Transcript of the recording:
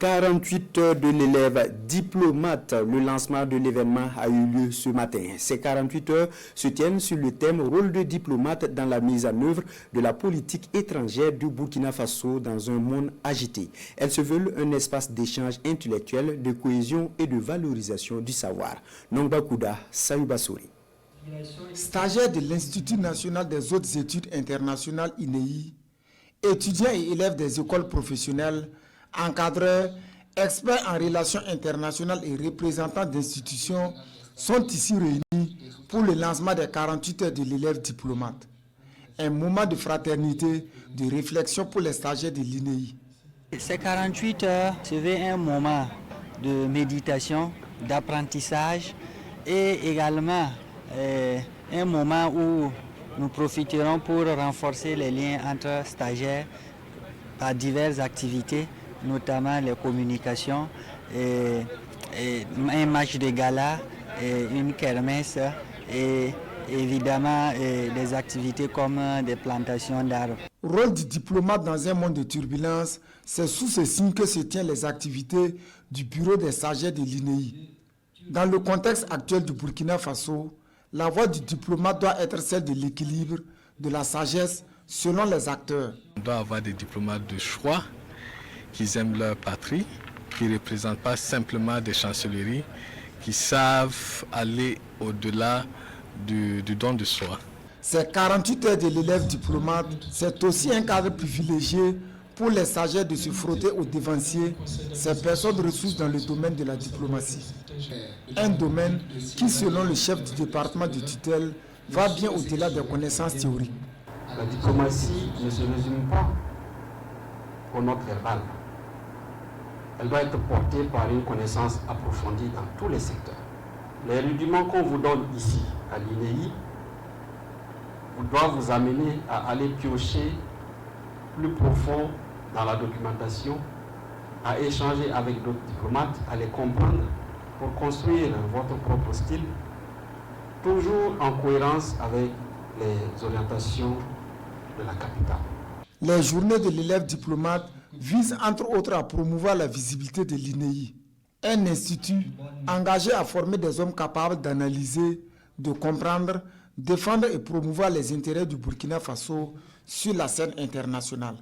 48 heures de l'élève diplomate. Le lancement de l'événement a eu lieu ce matin. Ces 48 heures se tiennent sur le thème « Rôle de diplomate dans la mise en œuvre de la politique étrangère du Burkina Faso dans un monde agité ». Elles se veulent un espace d'échange intellectuel, de cohésion et de valorisation du savoir. Nongba Kouda, Sayouba Souri. Stagiaire de l'Institut national des hautes études internationales INEI, étudiants et élèves des écoles professionnelles, encadreurs, experts en relations internationales et représentants d'institutions sont ici réunis pour le lancement des 48 heures de l'élève diplomate. Un moment de fraternité, de réflexion pour les stagiaires de l'INEI. Ces 48 heures se veut un moment de méditation, d'apprentissage et également un moment où nous profiterons pour renforcer les liens entre stagiaires par diverses activités, notamment les communications, un match de gala, une kermesse et évidemment des activités comme des plantations d'arbres. Rôle du diplomate dans un monde de turbulence, c'est sous ce signe que se tiennent les activités du bureau des stagiaires de l'INEI. Dans le contexte actuel du Burkina Faso, la voie du diplomate doit être celle de l'équilibre, de la sagesse, selon les acteurs. On doit avoir des diplomates de choix qui aiment leur patrie, qui ne représentent pas simplement des chancelleries, qui savent aller au-delà du don de soi. Ces 48 heures de l'élève diplomate, c'est aussi un cadre privilégié pour les stagiaires de se frotter aux devanciers, ces personnes ressources dans le domaine de la diplomatie. Un domaine qui, selon le chef du département de tutelle, va bien au-delà des connaissances théoriques. La diplomatie ne se résume pas aux notes verbales. Elle doit être portée par une connaissance approfondie dans tous les secteurs. Les rudiments qu'on vous donne ici, à l'INEI, doivent vous amener à aller piocher plus profond dans la documentation, à échanger avec d'autres diplomates, à les comprendre pour construire votre propre style, toujours en cohérence avec les orientations de la capitale. Les journées de l'élève diplomate visent entre autres à promouvoir la visibilité de l'INEI, un institut engagé à former des hommes capables d'analyser, de comprendre, défendre et promouvoir les intérêts du Burkina Faso sur la scène internationale.